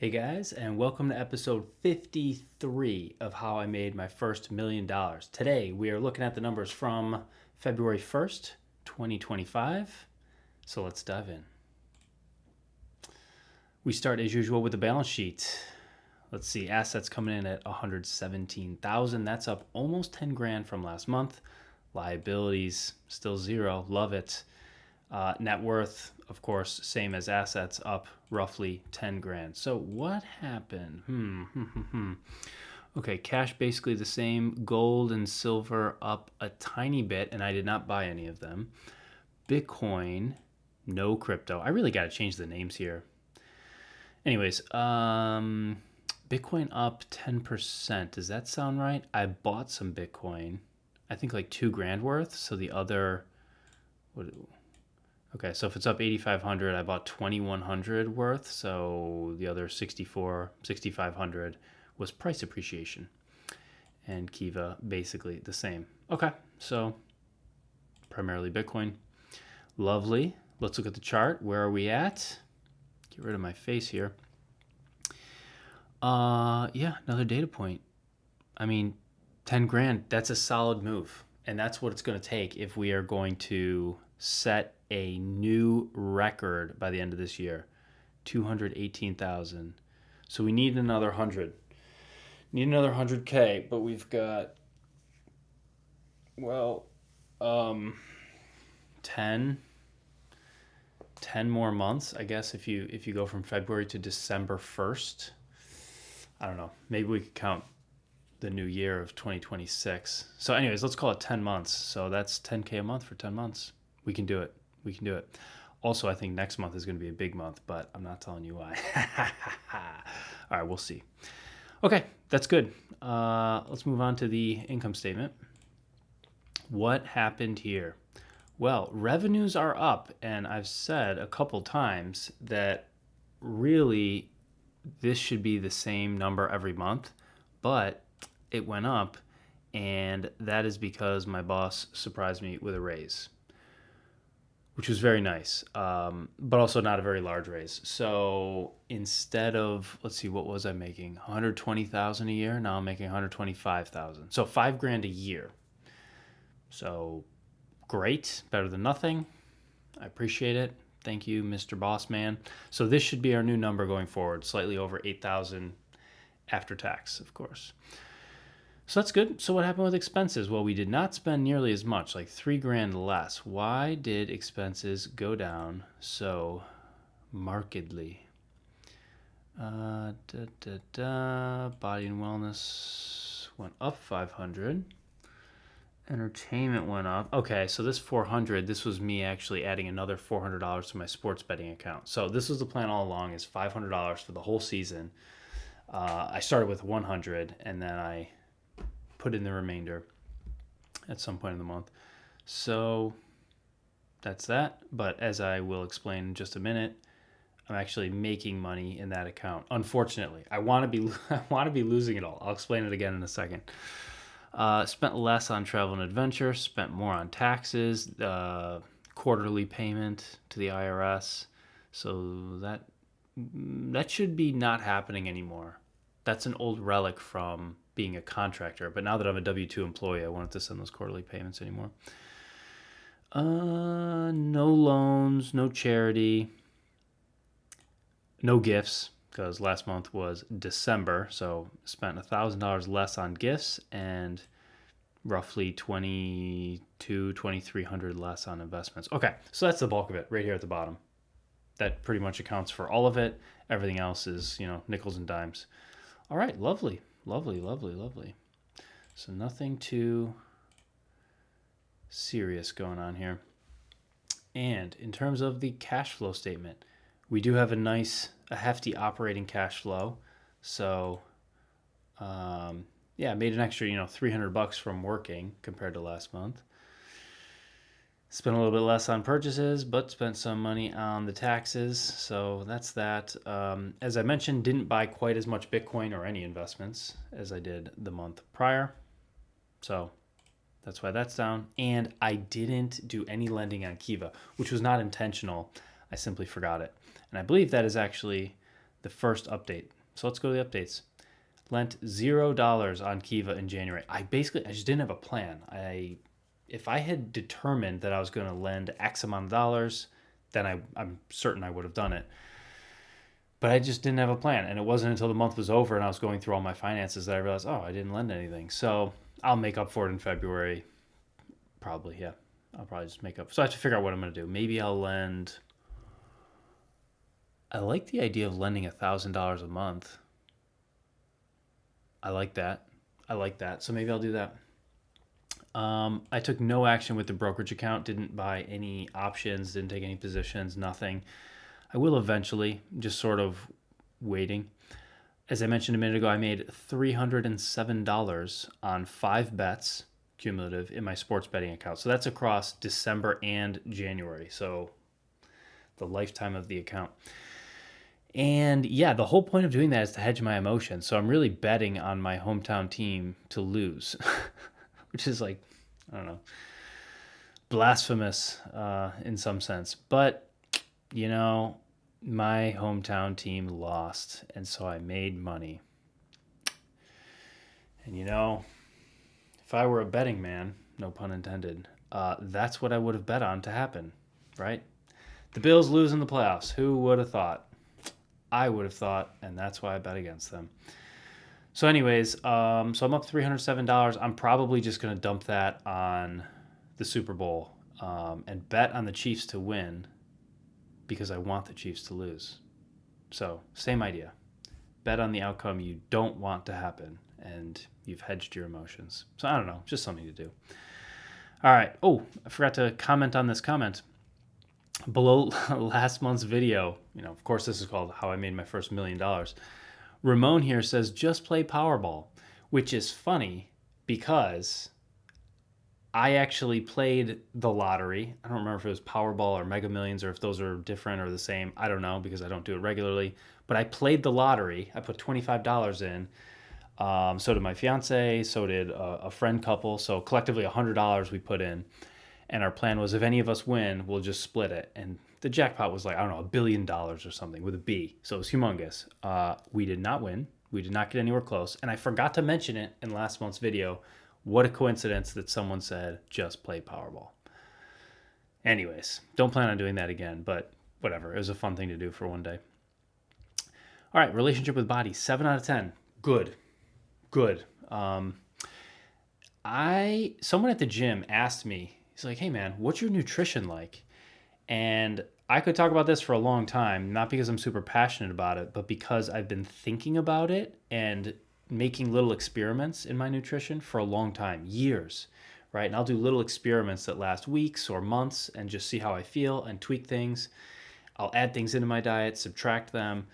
Hey guys, and welcome to episode 53 of How I Made My First $1 Million. Today we are looking at the numbers from February 1st, 2025. So let's dive in. We start as usual with the balance sheet. Let's see, assets coming in at $117,000. That's up almost 10 grand from last month. Liabilities still zero. Love it. Net worth, of course, same as assets, up roughly 10 grand. So what happened? Okay, cash basically the same. Gold and silver up a tiny bit, and I did not buy any of them. Bitcoin, no crypto. I really got to change the names here. Anyways, Bitcoin up 10%. Does that sound right? I bought some Bitcoin. I think like 2 grand worth. So the other... Okay, so if it's up 8,500, I bought 2,100 worth. So the other 6,500 was price appreciation. And Kiva, basically the same. Okay, so primarily Bitcoin. Lovely. Let's look at the chart. Where are we at? Get rid of my face here. Yeah, another data point. I mean, 10 grand, that's a solid move. And that's what it's going to take if we are going to set a new record by the end of this year. 218,000. So we need another 100. Need another 100K, but we've got, well, 10 more months, I guess, if you go from February to December 1st. I don't know. Maybe we could count the new year of 2026. So anyways, let's call it 10 months. So that's 10K a month for 10 months. We can do it. We can do it. Also, I think next month is going to be a big month, but I'm not telling you why. All right, we'll see. Okay, that's good. Let's move on to the income statement. What happened here? Well, revenues are up, and I've said a couple times that really this should be the same number every month, but it went up, and that is because my boss surprised me with a raise, which was very nice, but also not a very large raise. So instead of, let's see, what was I making? 120,000 a year. Now I'm making 125,000. So 5 grand a year. So great, better than nothing. I appreciate it. Thank you, Mr. Boss Man. So this should be our new number going forward, slightly over 8,000 after tax, of course. So that's good. So what happened with expenses? Well, we did not spend nearly as much, like 3 grand less. Why did expenses go down so markedly? Body and wellness went up 500. Entertainment went up. Okay, so this 400, this was me actually adding another $400 to my sports betting account. So this was the plan all along, is $500 for the whole season. I started with 100, and then I put in the remainder at some point in the month. So that's that. But as I will explain in just a minute, I'm actually making money in that account. Unfortunately, I want to be losing it all. I'll explain it again in a second. Spent less on travel and adventure, spent more on taxes, quarterly payment to the IRS. So that should be not happening anymore. That's an old relic from being a contractor. But now that I'm a W-2 employee, I won't have to send those quarterly payments anymore. No loans, no charity, no gifts, because last month was December. So spent $1,000 less on gifts and roughly $2,300 less on investments. Okay, so that's the bulk of it right here at the bottom. That pretty much accounts for all of it. Everything else is, nickels and dimes. All right, lovely. So nothing too serious going on here. And in terms of the cash flow statement, we do have a hefty operating cash flow. So, I made an extra, $300 from working compared to last month. Spent a little bit less on purchases, but spent some money on the taxes. So that's that. As I mentioned, didn't buy quite as much Bitcoin or any investments as I did the month prior. So that's why that's down. And I didn't do any lending on Kiva, which was not intentional. I simply forgot it. And I believe that is actually the first update. So let's go to the updates. Lent $0 on Kiva in January. I just didn't have a plan. If I had determined that I was going to lend X amount of dollars, then I'm certain I would have done it. But I just didn't have a plan. And it wasn't until the month was over and I was going through all my finances that I realized, I didn't lend anything. So I'll make up for it in February. Probably, yeah. I'll probably just make up. So I have to figure out what I'm going to do. Maybe I'll lend. I like the idea of lending $1,000 a month. I like that. So maybe I'll do that. I took no action with the brokerage account, didn't buy any options, didn't take any positions, nothing. I will eventually, just sort of waiting. As I mentioned a minute ago, I made $307 on 5 bets cumulative in my sports betting account. So that's across December and January. So the lifetime of the account. And yeah, the whole point of doing that is to hedge my emotions. So I'm really betting on my hometown team to lose, which is like, I don't know, blasphemous in some sense. But, my hometown team lost, and so I made money. And if I were a betting man, no pun intended, that's what I would have bet on to happen, right? The Bills lose in the playoffs. Who would have thought? I would have thought, and that's why I bet against them. So anyways, so I'm up $307. I'm probably just going to dump that on the Super Bowl and bet on the Chiefs to win because I want the Chiefs to lose. So same idea. Bet on the outcome you don't want to happen, and you've hedged your emotions. So I don't know, just something to do. All right. Oh, I forgot to comment on this comment. Below last month's video, of course, this is called How I Made My First $1 Million. Ramon here says, just play Powerball, which is funny because I actually played the lottery. I don't remember if it was Powerball or Mega Millions or if those are different or the same. I don't know because I don't do it regularly. But I played the lottery. I put $25 in. So did my fiance. So did a friend couple. So collectively $100 we put in. And our plan was if any of us win, we'll just split it. And the jackpot was like, I don't know, $1 billion or something with a B. So it was humongous. We did not win. We did not get anywhere close. And I forgot to mention it in last month's video. What a coincidence that someone said, just play Powerball. Anyways, don't plan on doing that again, but whatever. It was a fun thing to do for one day. All right, relationship with body, 7 out of 10. Good. Someone at the gym asked me, he's like, hey man, what's your nutrition like? And I could talk about this for a long time, not because I'm super passionate about it, but because I've been thinking about it and making little experiments in my nutrition for a long time, years, right? And I'll do little experiments that last weeks or months and just see how I feel and tweak things. I'll add things into my diet, subtract them.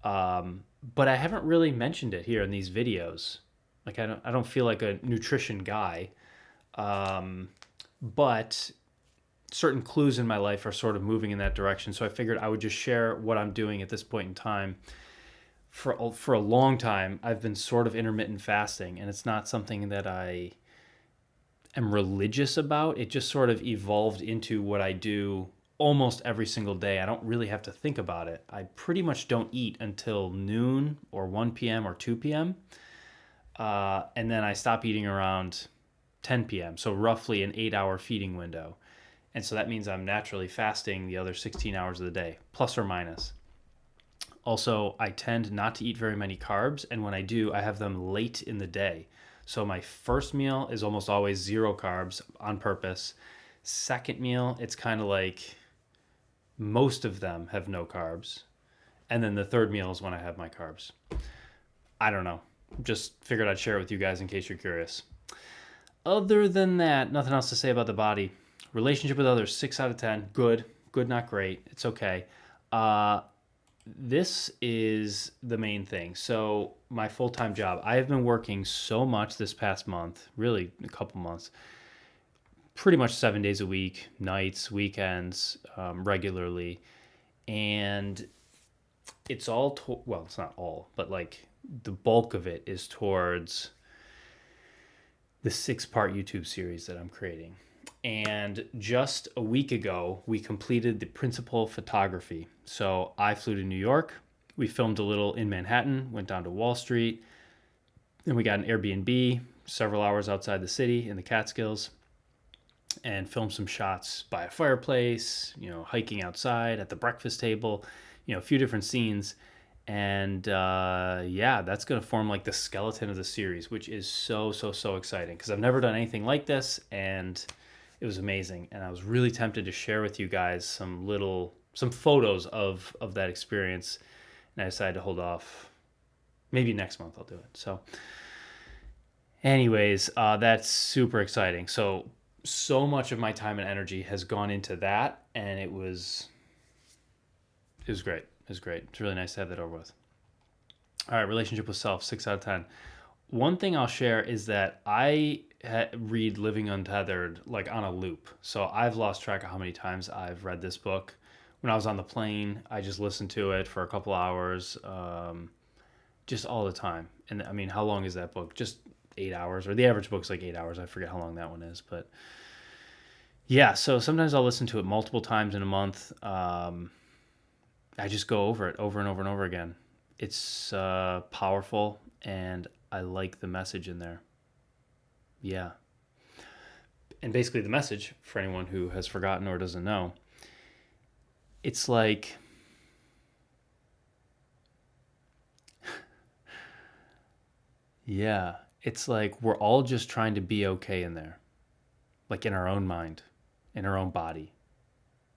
But I haven't really mentioned it here in these videos. Like I don't feel like a nutrition guy. But certain clues in my life are sort of moving in that direction. So I figured I would just share what I'm doing at this point in time. For a long time, I've been sort of intermittent fasting, and it's not something that I am religious about. It just sort of evolved into what I do almost every single day. I don't really have to think about it. I pretty much don't eat until noon or 1 p.m. or 2 p.m. And then I stop eating around 10 p.m. So roughly an 8-hour feeding window. And so that means I'm naturally fasting the other 16 hours of the day, plus or minus. Also, I tend not to eat very many carbs, and when I do, I have them late in the day. So my first meal is almost always 0 carbs on purpose. Second meal, it's kind of like most of them have no carbs. And then the third meal is when I have my carbs. I don't know. Just figured I'd share it with you guys in case you're curious. Other than that, nothing else to say about the body. Relationship with others, 6 out of 10. Good, not great. It's okay. This is the main thing. So my full-time job, I have been working so much this past month, really a couple months, pretty much 7 days a week, nights, weekends, regularly. And it's all, well, it's not all, but like the bulk of it is towards the 6-part YouTube series that I'm creating. And just a week ago, we completed the principal photography. So I flew to New York. We filmed a little in Manhattan, went down to Wall Street. Then we got an Airbnb several hours outside the city in the Catskills and filmed some shots by a fireplace, hiking outside at the breakfast table, a few different scenes. And that's going to form like the skeleton of the series, which is so exciting because I've never done anything like this, and it was amazing. And I was really tempted to share with you guys some photos of that experience, and I decided to hold off. Maybe next month I'll do it. So anyways, that's super exciting. So much of my time and energy has gone into that, and it was great. It was great. It's really nice to have that over with. All right, relationship with self, 6 out of 10. One thing I'll share is that I read Living Untethered like on a loop. So I've lost track of how many times I've read this book. When I was on the plane, I just listened to it for a couple hours, just all the time. And I mean, how long is that book? Just 8 hours, or the average book's like 8 hours. I forget how long that one is, but yeah. So sometimes I'll listen to it multiple times in a month. I just go over it over and over and over again. It's powerful, and I like the message in there. Yeah. And basically the message, for anyone who has forgotten or doesn't know, it's like yeah, it's like we're all just trying to be okay in there, like in our own mind, in our own body.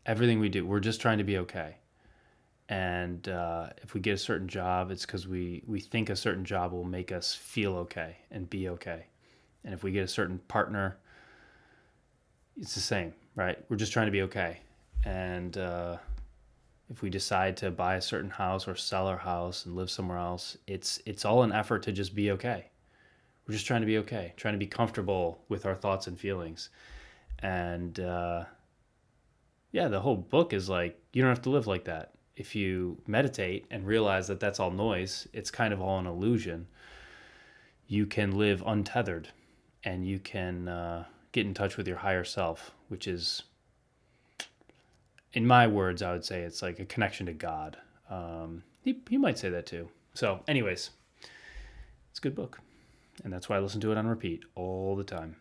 Everything we do, we're just trying to be okay. And if we get a certain job, it's because we think a certain job will make us feel okay and be okay. And if we get a certain partner, it's the same, right? We're just trying to be okay. And if we decide to buy a certain house or sell our house and live somewhere else, it's all an effort to just be okay. We're just trying to be okay, trying to be comfortable with our thoughts and feelings. And the whole book is like, you don't have to live like that. If you meditate and realize that that's all noise, it's kind of all an illusion, you can live untethered, and you can get in touch with your higher self, which is, in my words, I would say it's like a connection to God. He might say that too. So anyways, it's a good book, and that's why I listen to it on repeat all the time.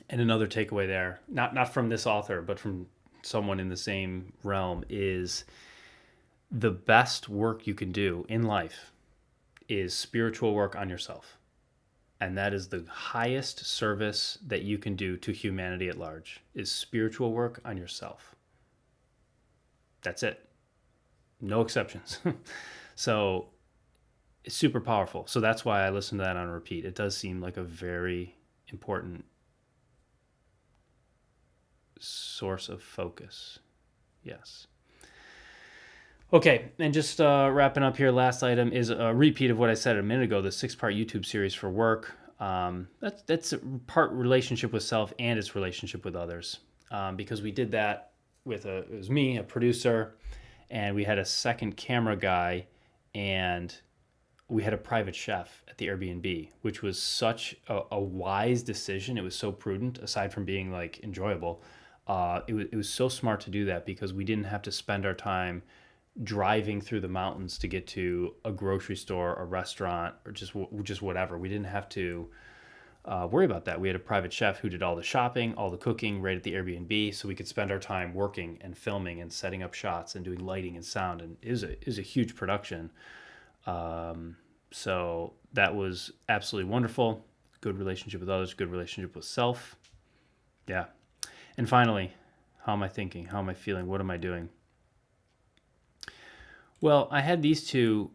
And another takeaway there, not from this author, but from someone in the same realm, is the best work you can do in life is spiritual work on yourself. And that is the highest service that you can do to humanity at large, is spiritual work on yourself. That's it. No exceptions. So it's super powerful. So that's why I listen to that on repeat. It does seem like a very important source of focus. Yes. Okay, and just wrapping up here, last item is a repeat of what I said a minute ago, the 6-part YouTube series for work. That's a part relationship with self and its relationship with others. Because we did that with it was me, a producer, and we had a second camera guy, and we had a private chef at the Airbnb, which was such a wise decision. It was so prudent, aside from being like enjoyable. It was so smart to do that because we didn't have to spend our time driving through the mountains to get to a grocery store, a restaurant, or just whatever. We didn't have to worry about that. We had a private chef who did all the shopping, all the cooking right at the Airbnb, so we could spend our time working and filming and setting up shots and doing lighting and sound. And it was a huge production. So that was absolutely wonderful. Good relationship with others, good relationship with self. Yeah. And finally, how am I thinking? How am I feeling? What am I doing? Well, I had these two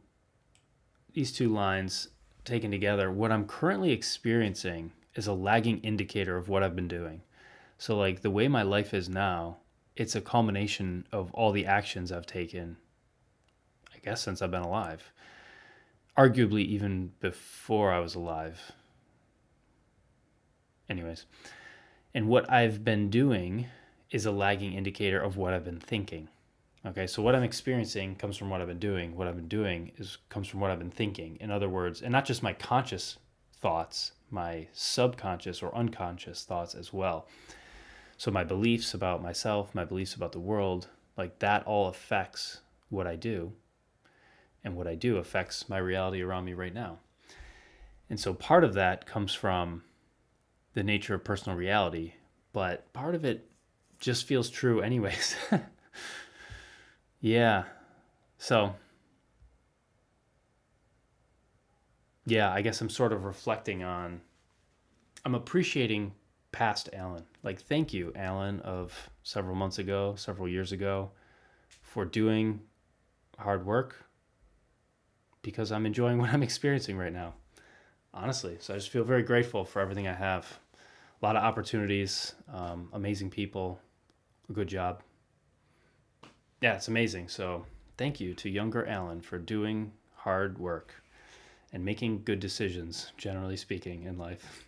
lines taken together. What I'm currently experiencing is a lagging indicator of what I've been doing. So like the way my life is now, it's a culmination of all the actions I've taken, I guess, since I've been alive. Arguably even before I was alive. Anyways. And what I've been doing is a lagging indicator of what I've been thinking. Okay, so what I'm experiencing comes from what I've been doing. What I've been doing comes from what I've been thinking. In other words, and not just my conscious thoughts, my subconscious or unconscious thoughts as well. So my beliefs about myself, my beliefs about the world, like that all affects what I do. and what I do affects my reality around me right now. And so part of that comes from the nature of personal reality, but part of it just feels true anyways. Yeah. So, yeah, I guess I'm sort of reflecting on, I'm appreciating past Alan. Like, thank you, Alan, of several months ago, several years ago, for doing hard work, because I'm enjoying what I'm experiencing right now, honestly. So I just feel very grateful for everything I have. A lot of opportunities, amazing people, a good job. Yeah, it's amazing. So thank you to younger Alan for doing hard work and making good decisions, generally speaking, in life.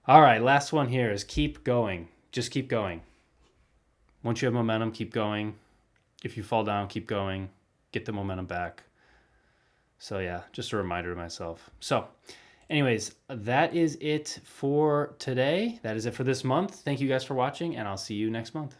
All right, last one here is keep going. Just keep going. Once you have momentum, keep going. If you fall down, keep going. Get the momentum back. So yeah, just a reminder to myself. So anyways, that is it for today. That is it for this month. Thank you guys for watching, and I'll see you next month.